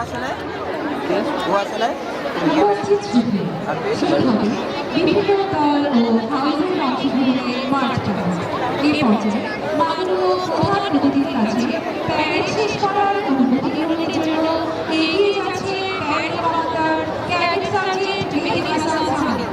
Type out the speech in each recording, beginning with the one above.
আসলে ও আসলে বিভিন্ন দল ও হাউসের অংশগ্রহণে মাঠ চলে। এই পর্যায়ে মাননীয় প্রধান অতিথির কাছে প্যারেড শেষ করার অনুমতি গ্রহণের জন্য এগিয়ে যাচ্ছে প্যারেড কমান্ডার ক্যাডেট সার্জেন্ট মেহেদী হাসান সামি।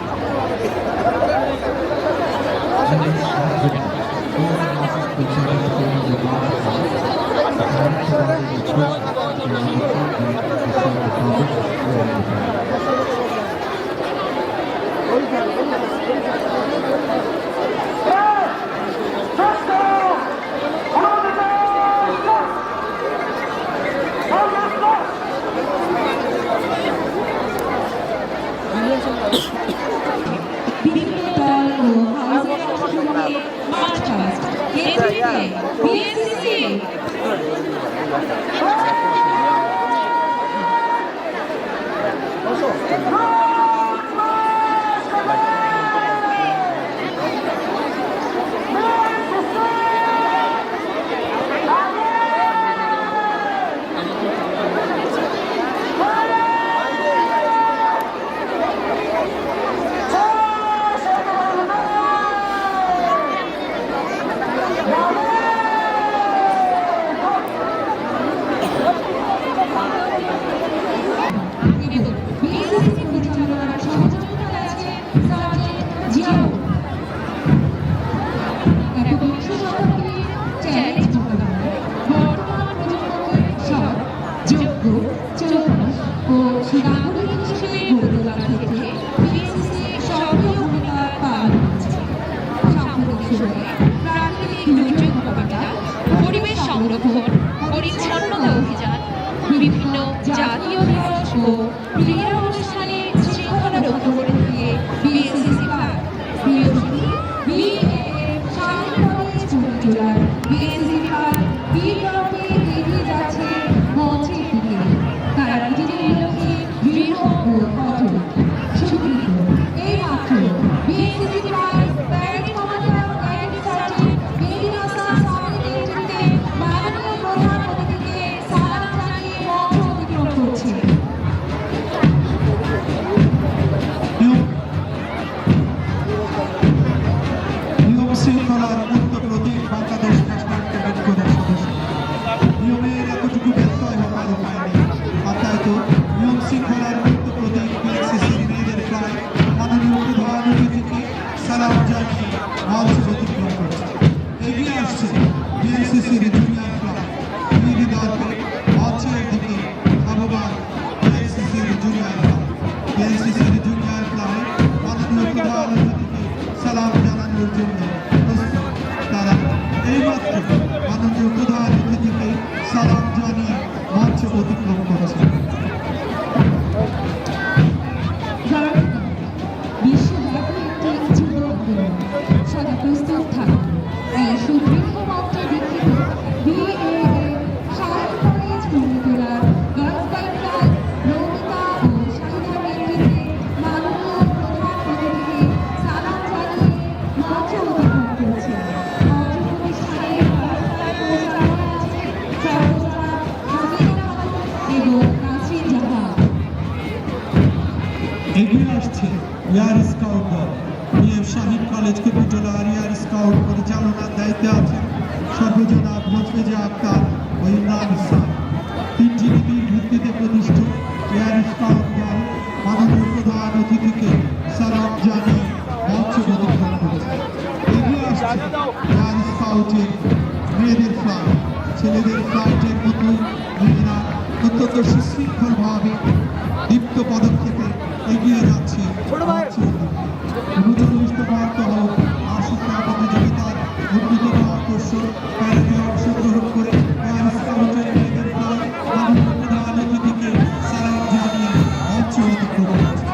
বিভিন্ন দল ও হাউসের অংশগ্রহণে মাঠ চলে। বিএসসি পরিচালনার সহযোগিতা আছে সার্জেন্ট জিয়াউর। একবিংশ শতাব্দীর চ্যালেঞ্জ মোকাবেলায় বর্তমান প্রজন্মকে সৎ, যোগ্য, চৌকস ও নাগরিক হিসেবে গড়ে তোলার ক্ষেত্রে বিএসসি সক্রিয় ভূমিকা পালন করছে। সাম্প্রতিক সময়ে প্রাকৃতিক দুর্যোগ মোকাবিলা, পরিবেশ সংরক্ষণ, পরিচ্ছন্নতা অভিযান, বিভিন্ন জাতীয় দিবস ও ক্রীড়া অনুষ্ঠানে শৃঙ্খলা রক্ষা করে দিয়ে বিএসসি পায়। বিএসসি বিএএফ স্বাধীন কলেজ চুয়াডাঙ্গার বিএসসি পায় বিপ্লবে এগিয়ে যাচ্ছে মঞ্চের দিকে। তারা নিজেদের লক্ষ্যে দৃঢ় ও কঠোর। সুকৃত এই মাত্র বিএসসি পায় প্যারেড কমান্ডার ক্যাডেট সার্জেন্ট মেহেদী হাসান সামির নেতৃত্বে মাননীয় প্রধান অতিথিকে সালাম জানিয়ে মঞ্চ অতিক্রম করছে। নিয়ম শৃঙ্খলার মুক্ত প্রতীক বাংলাদেশ ন্যাশনাল ক্যাডেট কোরের সদস্য। নিয়মের এতটুকু ব্যত্যয় হওয়ার উপায় নেই। অর্থাৎ নিয়ম শৃঙ্খলার মুক্ত প্রতীক বিএসসিসির মেয়েদের প্রায় মাননীয় প্রধান অতিথিকে সালাম জানিয়ে মঞ্চ অতিক্রম করছে। এগিয়ে আসছে বিএসসিসির জুনিয়র ক্লাব মেয়েদের দলকে মঞ্চের দিকে আহ্বান। বিএসসিসির জুনিয়র ক্লাব মাননীয় প্রধান অতিথিকে সালাম জানানোর জন্য প্রস্তুত। তারা এইমাত্র মাননীয় প্রধান অতিথিকে সালাম জানিয়ে মঞ্চ অতিক্রম করছে। বিশ্বব্যাপী একটি যুব আন্দোলন সদা প্রস্তুত থাকুন। এই সুদৃঢ় মঞ্চে দীক্ষিত বিএএফ স্বাধীন কলেজ কুমিল্লার গার্লস গাইডলাইন নৌমিতা ও শাহিদার নেতৃত্বে মাননীয় প্রধান অতিথিকে সালাম জানিয়ে মঞ্চ অতিক্রম করেছে। মঞ্চ প্রতিষ্ঠানে পরিচালনায় আছে সর্বজনা হামিদা এবং নাসরিন জাহান। এগিয়ে আসছে এয়ার স্কাউট দল। বিএফ শাহিন কলেজ কুমিল্লার এয়ার স্কাউট পরিচালনার দায়িত্বে আছেন সর্বজনা মোজফেজা আক্তার ও ইমরান ইসলাম। তিনটি নীতির ভিত্তিতে প্রতিষ্ঠিত এয়ার স্কাউট দল মাননীয় প্রধান অতিথিকে সালাম জানিয়ে মঞ্চ অতিক্রম করেছে। এগিয়ে আসছে এয়ার স্কাউটের মেয়েদের ফ্লাইট। ছেলেদের ফ্লাইটের মতোই মেয়েরা অত্যন্ত সুশৃঙ্খলভাবে দীপ্ত পদক্ষেপে এগিয়ে যাচ্ছে। 39তম আশিকা প্রতিযোগিতার অন্যতম আকর্ষণ প্যারেডে অংশগ্রহণ করে এয়ার স্কাউটের মেয়েদের দল মাননীয় প্রধান অতিথিকে সালাম জানিয়ে মঞ্চ অতিক্রম করেছে।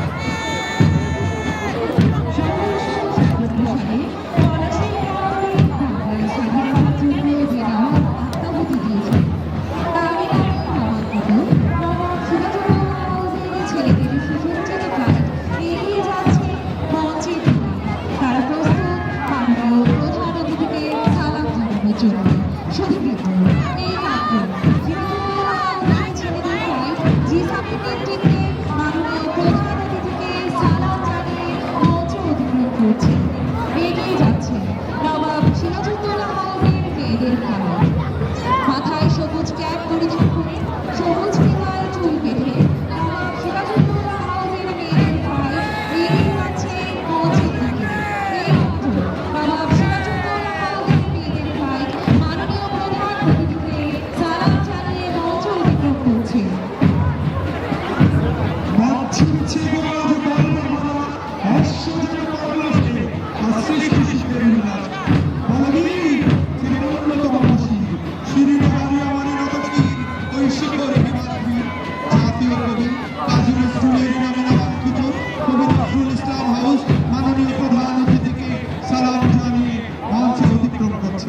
ছেলেদের সুসজ্জিত ফ্লাইট এগিয়ে যাচ্ছে মঞ্চের দিকে। তারা প্রস্তুত সবুজ ফিতায় চুল বেঁধে নবাব সিরাজউদ্দৌলা হাউসের মেয়েদের পায়ে এগিয়ে যাচ্ছে মঞ্চের দিকে। এইমাত্র নবাব সিরাজউদ্দৌলা হাউসের মেয়েদের পায়ে মাননীয় প্রধান অতিথিকে সালাম জানিয়ে মঞ্চ অতিক্রম করছে। মাননীয় প্রধান অতিথিকে সালাম জানিয়ে মঞ্চে অতিক্রম করছে।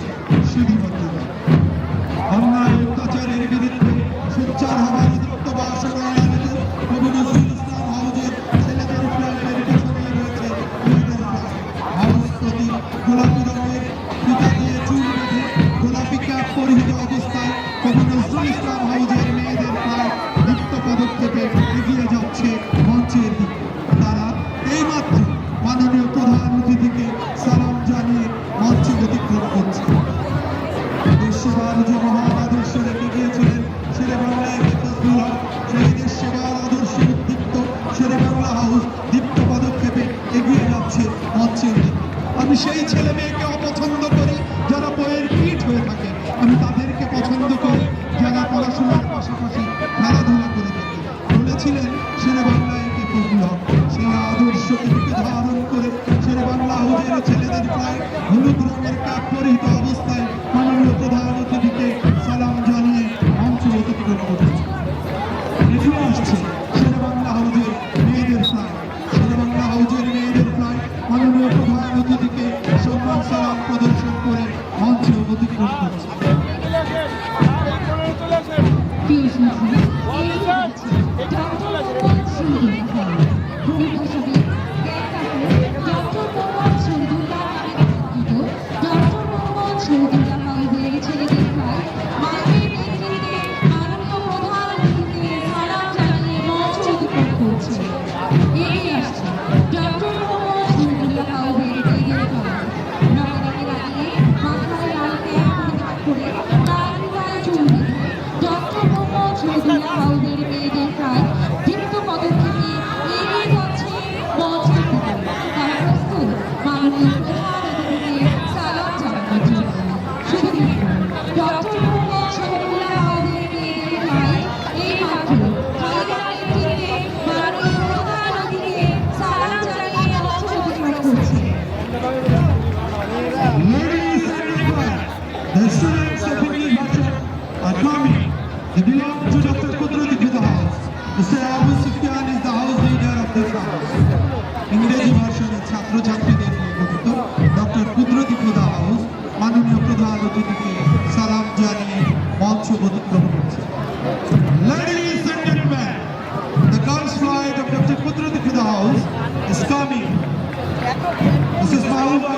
অন্যায় অত্যাচারের বিরুদ্ধে সোচ্চার হবার উদ্যুক্ত বা সংগ্রামীদের কবি নজরুল ইসলাম হাউজের ছেলেদের ফ্ল্যাটের পেছনে রয়েছে মেয়েদের ফ্ল্যাট। হাউস প্রতি গোলাপি রঙের ফিতা দিয়ে চুল বেঁধে গোলাপি ক্যাপ পরিহিত অবস্থায় কবি নজরুল ইসলাম হাউজের মেয়েদের ফ্ল্যাট দীপ্ত পদক্ষেপে এগিয়ে যাচ্ছে মঞ্চের দিকে। তারা এইমাত্র মাননীয় প্রধান অতিথিকে সালাম জানিয়ে মঞ্চে অতিক্রম করছে। দেশসেবার যে মহান আদর্শ রেখে গিয়েছিলেন শেরে বাংলা ফজলুল হক, সেই দেশসেবার আদর্শে উদ্দীপ্ত শেরে বাংলা হাউস দীপ্ত পদক্ষেপে এগিয়ে যাচ্ছে মঞ্চের দিকে। আমি সেই ছেলে মেয়েকে অপছন্দ করি যারা বইয়ের পিঠ হয়ে থাকে, আমি তাদেরকে পছন্দ করি যারা পড়াশোনার পাশাপাশি খেলাধুলা করে থাকে। বলেছিলেন শেরে বাংলা ফজলুল হক। সেই আদর্শকে ধারণ করে শেরে বাংলা হাউসের ছেলেদের প্রায় হলুদ রঙের ক্যাপ পরিহিত অবস্থায় মাননীয় প্রধান অতিথিকে সালাম জানিয়ে মঞ্চ অতিক্রম করেছে। এগিয়ে আসছে শেরে বাংলা হাউসের মেয়েদের ফ্লাইট। শেরে বাংলা হাউসের মেয়েদের ফ্লাইট মাননীয় প্রধান অতিথিকে সম্মান সালাম প্রদর্শন করে মঞ্চ অতিক্রম করছে। প্রিয় শিল্পী, এগিয়ে যাচ্ছে ডক্টর মোহাম্মদ শহীদুল্লাহ খান। ভূমিকা হিসেবে ডক্টর মোহাম্মদ শহীদুল্লাহ নামে কথিত ডক্টর মোহাম্মদ শহীদুল্লাহ হাউসের ছেলেদের ফ্লাইট মাইকের নেতৃত্বে মাননীয় প্রধান অতিথিকে সালাম জানিয়ে মঞ্চ অতিক্রম করছে। এগিয়ে আসছে ডক্টর মোহাম্মদ শহীদুল্লাহ হাউসের মেয়েদের ফ্লাইট। নগরীকে দাঁড়িয়ে মাথায় লাল ক্যাপ পরিধান করে লাল ফিতায় চুল বেঁধে ডক্টর মোহাম্মদ শহীদুল্লাহ হাউসের মেয়েদের ফ্লাইট দীপ্ত পদক্ষেপে এগিয়ে যাচ্ছে মঞ্চের দিকে। তারা প্রস্তুত মাননীয় প্রধান অতিথিকে সালাম জানানোর জন্য। শুধু ডক্টর মোহাম্মদ শহীদুল্লাহ হাউসের মেয়েদের ফ্লাইট এইমাত্র খালেদা নেতৃত্বে মাননীয় প্রধান অতিথিকে সালাম জানিয়ে মঞ্চ অতিক্রম করছে। Ladies and gentlemen, the students of English version are coming. They belong to Dr. Qudrati Fida House. Mr. Abu Sufyan is the house leader of this house. ইংরেজি ভার্সনে ছাত্রছাত্রীদের নিয়ে গঠিত ডক্টর কুদরতি ফিদা হাউস মাননীয় প্রধান অতিথিকে সালাম জানিয়ে মঞ্চ অতিক্রম করছে। Ladies and gentlemen, the girls' flight of Dr. Qudrati Fida House is coming. This is followed by